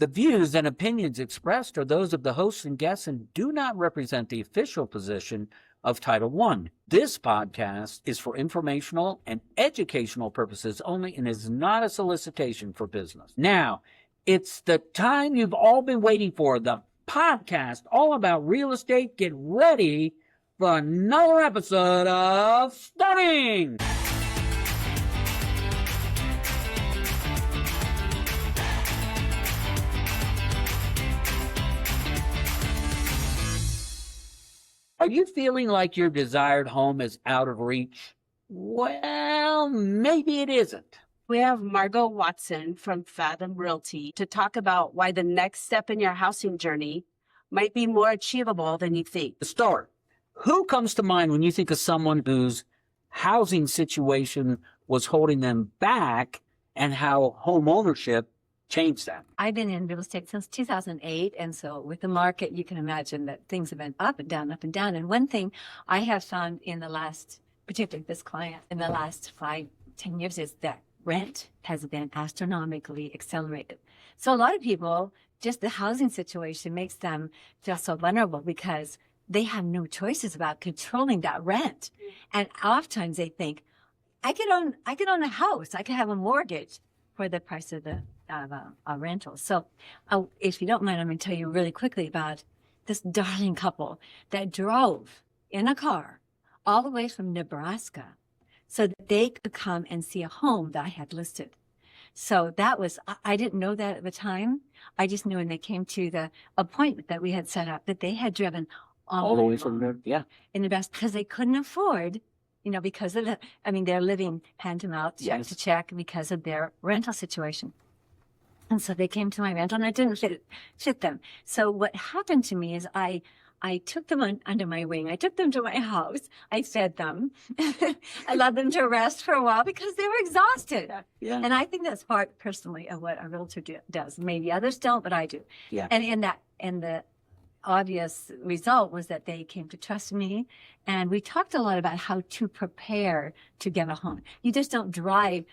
The views and opinions expressed are those of the hosts and guests and do not represent the official position of Title I. This podcast is for informational and educational purposes only and is not a solicitation for business. Now, it's the time you've all been waiting for, the podcast all about real estate. Get ready for another episode of Stunning! Are you feeling like your desired home is out of reach? Well, maybe it isn't. We have Margo Watson from Fathom Realty to talk about why the next step in your housing journey might be more achievable than you think. To start, who comes to mind when you think of someone whose housing situation was holding them back and how home ownership changed that? I've been in real estate since 2008. And so with the market, you can imagine that things have been up and down, up and down. And one thing I have found in the last, particularly this client, in the last 5-10 years is that rent has been astronomically accelerated. So a lot of people, just the housing situation makes them feel so vulnerable because they have no choices about controlling that rent. And oftentimes they think, I could own a house. I could have a mortgage for the price of a rental. So if you don't mind, I'm going to tell you really quickly about this darling couple that drove in a car all the way from Nebraska so that they could come and see a home that I had listed. So that was, I didn't know that at the time. I just knew when they came to the appointment that we had set up that they had driven All the way from there, yeah. in Nebraska because they couldn't afford, because of they're living hand to mouth, check Yes. to check because of their rental situation. And so they came to my rental and I didn't fit them. So what happened to me is I took them under my wing. I took them to my house. I fed them. I let them to rest for a while because they were exhausted. Yeah. And I think that's part personally of what a realtor does. Maybe others don't, but I do. Yeah. And the obvious result was that they came to trust me. And we talked a lot about how to prepare to get a home. You just don't drive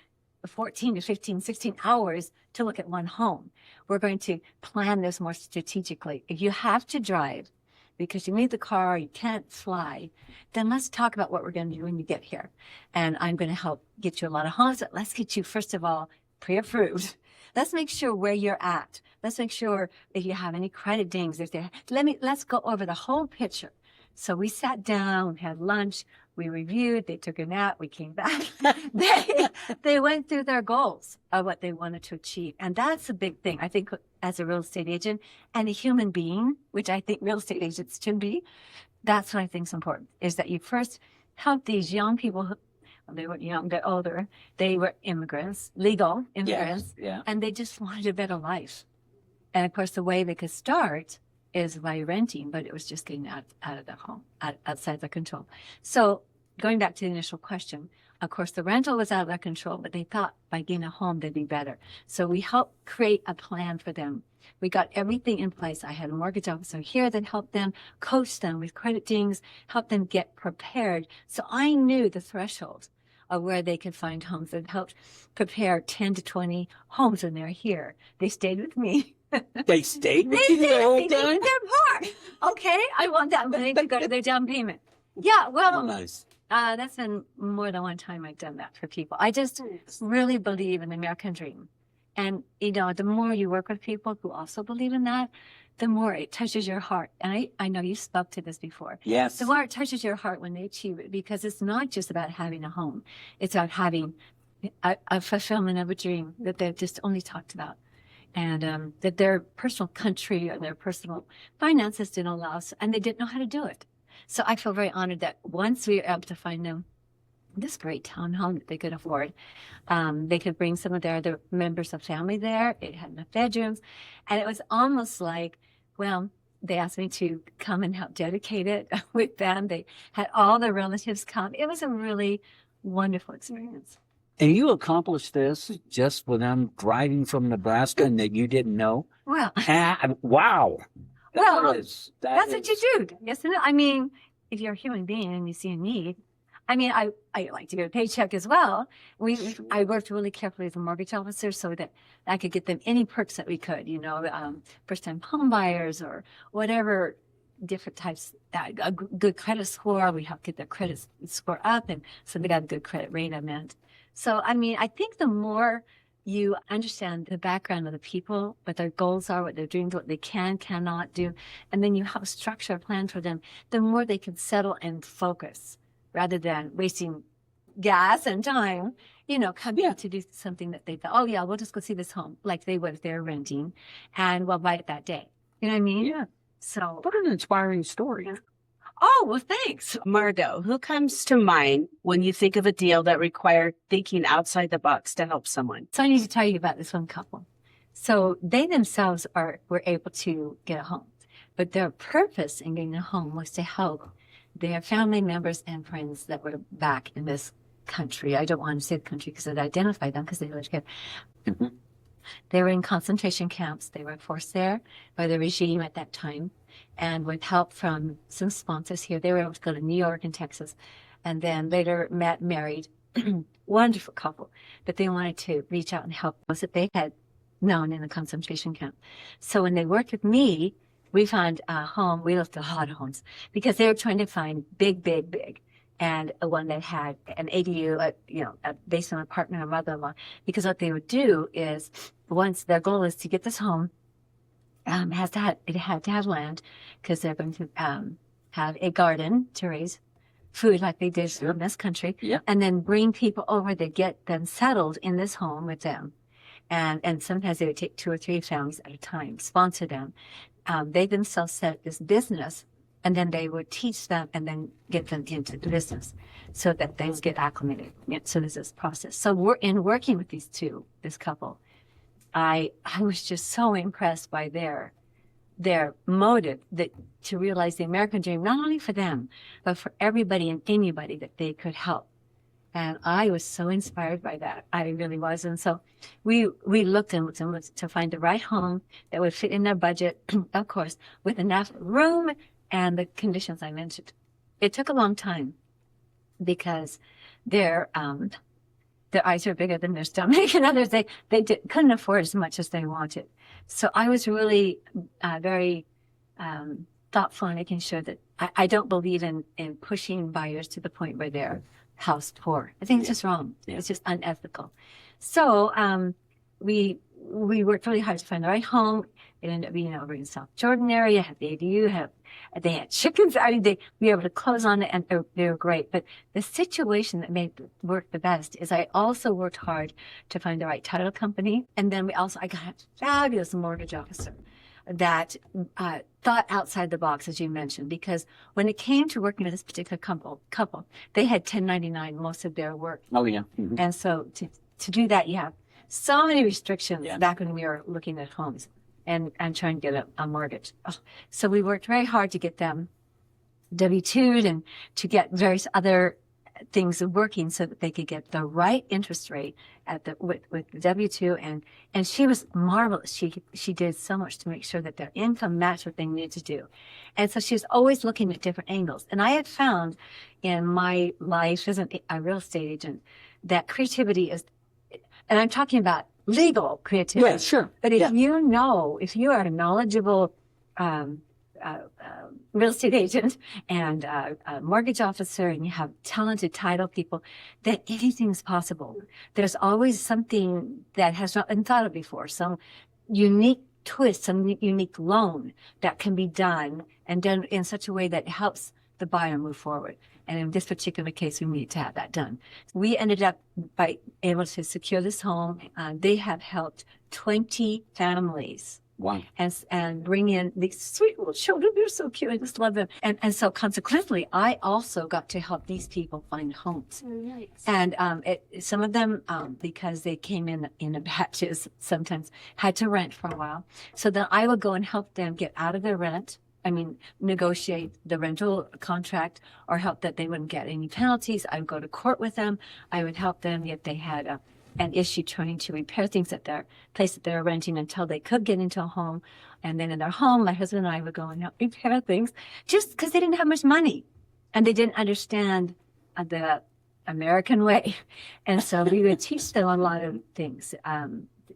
14 to 15, 16 hours to look at one home. We're going to plan this more strategically. If you have to drive because you need the car, you can't fly, then let's talk about what we're going to do when you get here. And I'm going to help get you a lot of homes. But let's get you, first of all, pre-approved. Let's make sure where you're at. Let's make sure if you have any credit dings. Let's go over the whole picture. So we sat down, had lunch, we reviewed, they took a nap, we came back. They went through their goals of what they wanted to achieve. And that's a big thing. I think as a real estate agent and a human being, which I think real estate agents should be, that's what I think is important, is that you first help these young people. They weren't young, they're older. They were immigrants, legal immigrants, Yes. Yeah. and they just wanted a better life. And of course, the way they could start is by renting, but it was just getting out of the home, outside their control. So going back to the initial question, of course, the rental was out of their control, but they thought by getting a home, they'd be better. So we helped create a plan for them. We got everything in place. I had a mortgage officer here that helped them, coach them with credit dings, helped them get prepared. So I knew the threshold of where they could find homes and helped prepare 10 to 20 homes when they're here. They stayed with me. They stayed with you the whole They did time? their part. Okay, I want that money to go to their down payment. Yeah, well, Oh, nice. that's been more than one time I've done that for people. I just really believe in the American dream. And, the more you work with people who also believe in that, the more it touches your heart. And I know you spoke to this before. Yes. The more it touches your heart when they achieve it, because it's not just about having a home. It's about having a fulfillment of a dream that they've just only talked about. And that their personal country or their personal finances didn't allow us, and they didn't know how to do it. So I feel very honored that once we were able to find them this great townhome that they could afford, they could bring some of their other members of family there. It had enough bedrooms. And it was almost like, well, they asked me to come and help dedicate it with them. They had all their relatives come. It was a really wonderful experience. And you accomplished this just with them driving from Nebraska and that you didn't know? Well, Wow. That's what you do. Yes, I mean, if you're a human being and you see a need, I mean, I like to get a paycheck as well. I worked really carefully with a mortgage officer so that I could get them any perks that we could, first-time home buyers or whatever different types, a good credit score. We help get their credit score up, and so they got a good credit rate, I meant. So, I mean, I think the more you understand the background of the people, what their goals are, what their dreams, what they cannot do, and then you have a structure, a plan for them, the more they can settle and focus rather than wasting gas and time, coming to do something that they thought, oh yeah, we'll just go see this home, like they would if they're renting, and we'll buy it that day. You know what I mean? Yeah. So, What an inspiring story. Yeah. Oh, well, thanks. Margo, who comes to mind when you think of a deal that required thinking outside the box to help someone? So I need to tell you about this one couple. So they themselves were able to get a home, but their purpose in getting a home was to help their family members and friends that were back in this country. I don't want to say the country because it identified them because they lived here. Mm-hmm. They were in concentration camps. They were forced there by the regime at that time. And with help from some sponsors here, they were able to go to New York and Texas, and then later married. Wonderful couple. But they wanted to reach out and help those that they had known in the concentration camp. So when they worked with me, we found a home. We looked at a lot of homes because they were trying to find big, and one that had an ADU, a basement apartment or mother-in-law. Because what they would do is, once their goal is to get this home, it had to have land because they're going to have a garden to raise food like they did in this country, and then bring people over to get them settled in this home with them. And sometimes they would take 2 or 3 families at a time, sponsor them. They themselves set this business, and then they would teach them and then get them into the business so that things get acclimated. So there's this process. So we're in working with this couple. I was just so impressed by their motive to realize the American dream, not only for them, but for everybody and anybody that they could help. And I was so inspired by that. I really was. And so we looked to find the right home that would fit in their budget, of course, with enough room and the conditions I mentioned. It took a long time because their eyes are bigger than their stomach, and others they couldn't afford as much as they wanted. So I was really very thoughtful in making sure that I don't believe in pushing buyers to the point where they're house poor. I think it's just wrong. It's just unethical. So we worked really hard to find the right home. It ended up being over in South Jordan area. Had the ADU. They had chickens. I mean, we were able to close on it, and they were great. But the situation that made it work the best is I also worked hard to find the right title company, and then I got a fabulous mortgage officer that thought outside the box, as you mentioned, because when it came to working with this particular couple, they had 1099 most of their work. Oh yeah. Mm-hmm. And so to do that, you have so many restrictions back when we were looking at homes and trying to get a mortgage. So we worked very hard to get them W-2'd and to get various other things working so that they could get the right interest rate with the W-2. And she was marvelous. She did so much to make sure that their income matched what they needed to do. And so she was always looking at different angles. And I had found in my life as a real estate agent that creativity is, and I'm talking about legal creativity. Yeah, sure. But if if you are a knowledgeable real estate agent and a mortgage officer, and you have talented title people, then anything's possible. There's always something that has not been thought of before, some unique twist, some unique loan that can be done and done in such a way that helps the buyer move forward. And in this particular case, we need to have that done. We ended up by able to secure this home. They have helped 20 families. Wow. And bring in these sweet little children. They're so cute. I just love them. And so consequently, I also got to help these people find homes. Oh, nice. And some of them, because they came in batches, sometimes had to rent for a while. So then I would go and help them get out of their rent. Negotiate the rental contract or help that they wouldn't get any penalties. I would go to court with them. I would help them if they had an issue trying to repair things at their place that they were renting until they could get into a home. And then in their home, my husband and I would go and help repair things just because they didn't have much money and they didn't understand the American way. And so we would teach them a lot of things,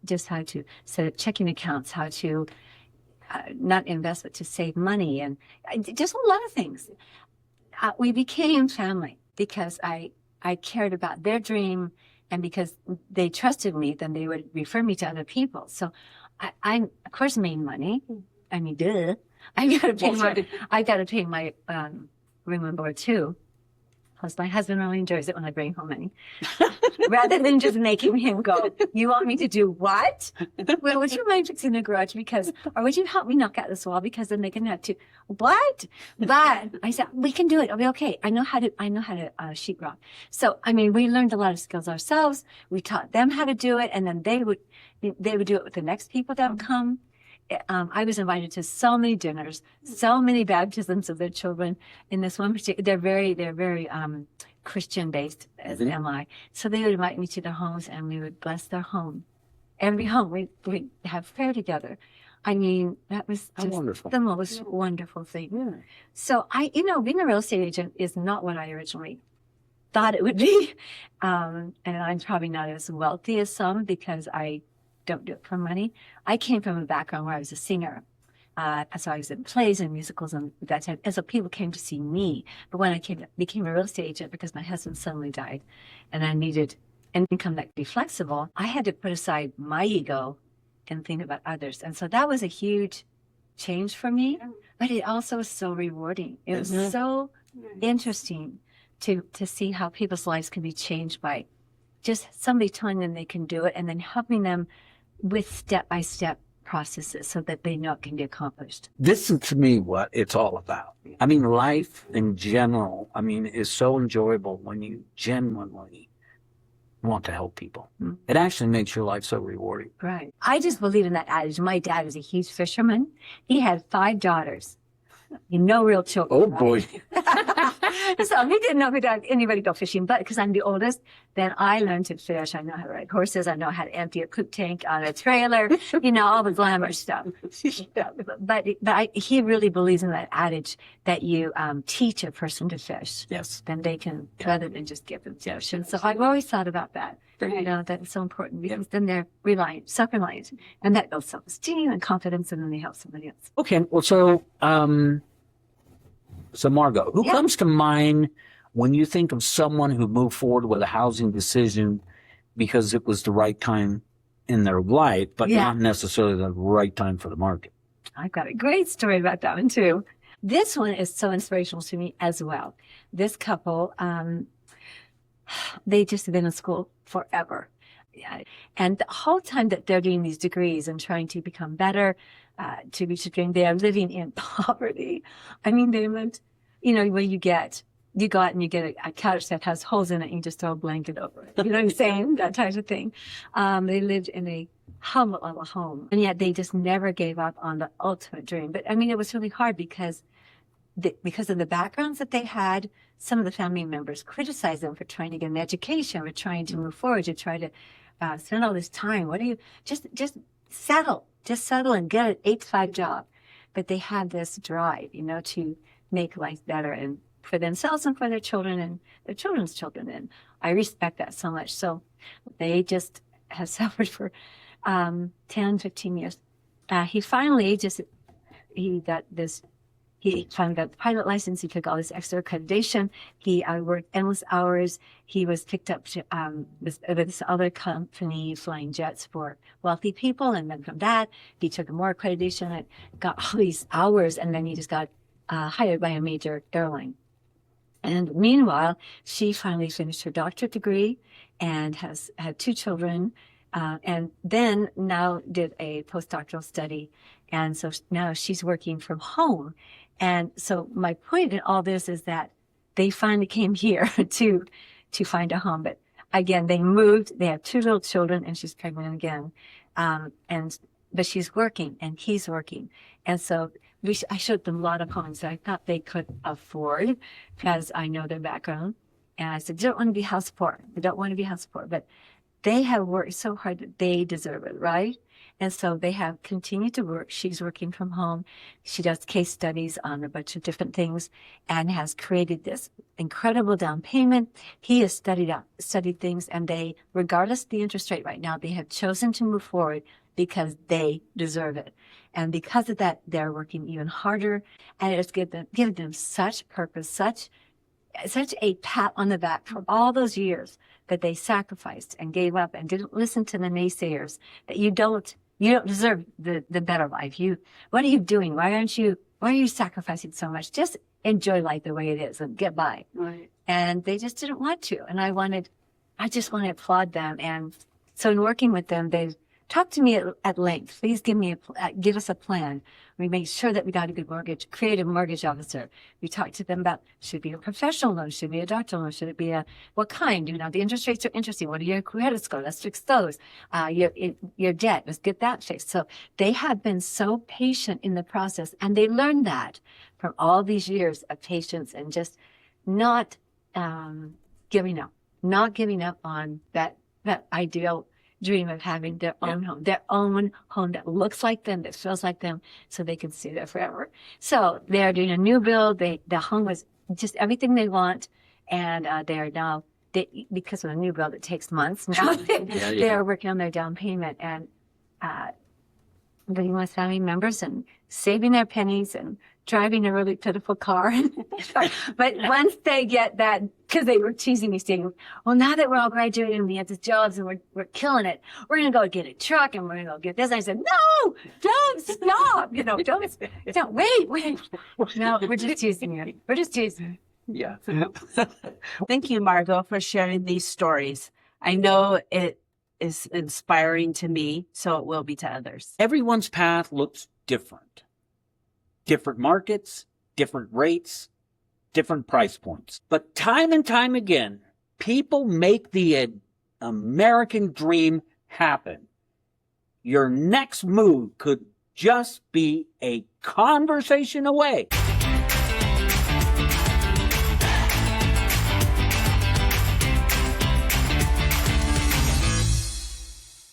just how to set up checking accounts, how to not invest, but to save money, and just a lot of things. We became family because I cared about their dream, and because they trusted me, then they would refer me to other people. So I of course made money. I mean, duh. I got to pay my room and board too. Plus, my husband really enjoys it when I bring home money, rather than just making him go. You want me to do what? Well, would you mind fixing the garage or would you help me knock out this wall because then they can have to. What? But I said we can do it. It'll be okay. I know how to sheetrock. So I mean, we learned a lot of skills ourselves. We taught them how to do it, and then they would do it with the next people that would come. I was invited to so many dinners, so many baptisms of their children. In this one particular, they're very Christian based, as am I. So they would invite me to their homes, and we would bless their home. Every home we have prayer together. I mean, that was just wonderful. The most wonderful thing. Yeah. So being a real estate agent is not what I originally thought it would be, and I'm probably not as wealthy as some because I don't do it for money. I came from a background where I was a singer. So I was in plays and musicals and that time. And so people came to see me. But when I became a real estate agent because my husband suddenly died and I needed an income that could be flexible, I had to put aside my ego and think about others. And so that was a huge change for me. But it also was so rewarding. It was so interesting to see how people's lives can be changed by just somebody telling them they can do it and then helping them with step-by-step processes so that they know it can be accomplished. This is, to me, what it's all about. I mean, life in general, is so enjoyable when you genuinely want to help people. Mm-hmm. It actually makes your life so rewarding. Right. I just believe in that adage. My dad was a huge fisherman. He had 5 daughters. No real children. Oh, boy. So he didn't know who let anybody go fishing, but because I'm the oldest, then I learned to fish. I know how to ride horses. I know how to empty a cook tank on a trailer, all the glamorous stuff. But he really believes in that adage that you teach a person to fish. Yes. Then they can, rather than just give them fish. And so I've always thought about that. That is so important because then they're self-reliant, and that builds self-esteem and confidence, and then they help somebody else. Okay. Well, so Margo, who comes to mind when you think of someone who moved forward with a housing decision because it was the right time in their life, but not necessarily the right time for the market? I've got a great story about that one too. This one is so inspirational to me as well. This couple, they just have been in school forever. And the whole time that they're doing these degrees and trying to become better, to reach a dream, they are living in poverty. They lived, where you go out and you get a couch that has holes in it and you just throw a blanket over it. You know what I'm saying? That type of thing. They lived in a humble little home, and yet they just never gave up on the ultimate dream. But it was really hard because of the backgrounds that they had. Some of the family members criticized them for trying to get an education, for trying to move forward, to try to spend all this time. What do you just settle and get an 8-to-5 job? But they had this drive, to make life better and for themselves and for their children and their children's children. And I respect that so much. So they just have suffered for 10, 15 years. He finally got the pilot license. He took all this extra accreditation. He worked endless hours. He was picked up to, with this other company flying jets for wealthy people. And then from that, he took more accreditation and got all these hours. And then he just got hired by a major airline. And meanwhile, she finally finished her doctorate degree and has had 2 children. And then now did a postdoctoral study. And so now she's working from home. And so my point in all this is that they finally came here to find a home. But again, they moved. They have 2 little children, and she's pregnant again. But she's working, and he's working. And so I showed them a lot of homes that I thought they could afford because I know their background. And I said, you don't want to be house poor. You don't want to be house poor. But they have worked so hard that they deserve it, right? And so they have continued to work. She's working from home. She does case studies on a bunch of different things and has created this incredible down payment. He has studied things, and they, regardless of the interest rate right now, they have chosen to move forward because they deserve it. And because of that, they're working even harder, and it's given them such purpose, such a pat on the back for all those years that they sacrificed and gave up and didn't listen to the naysayers, that you don't deserve the better life. What are you doing? Why are you sacrificing so much? Just enjoy life the way it is and get by. Right. And they just didn't want to. And I just want to applaud them. And so in working with them, they've talked to me at length. Please give us a plan. We make sure that we got a good mortgage, create a mortgage officer. We talked to them about, should it be a professional loan? Should it be a doctor loan? Should it be what kind? The interest rates are interesting. What are your credit score? Let's fix those. Your debt, let's get that fixed. So they have been so patient in the process, and they learned that from all these years of patience and just not giving up on that ideal dream of having their own home that looks like them, that feels like them, so they can stay there forever. So they're doing a new build. The home was just everything they want, and they are now, because of the new build, it takes months now. They are working on their down payment and living with family members and saving their pennies and driving a really pitiful car. But once they get that, because they were teasing me, saying, well, now that we're all graduated and we have these jobs and we're killing it, we're going to go get a truck and we're going to go get this. And I said, no, don't stop. Don't wait. No, we're just teasing you. We're just teasing. Yeah. Thank you, Margo, for sharing these stories. I know it is inspiring to me, so it will be to others. Everyone's path looks different. Different markets, different rates, different price points. But time and time again, people make the American dream happen. Your next move could just be a conversation away.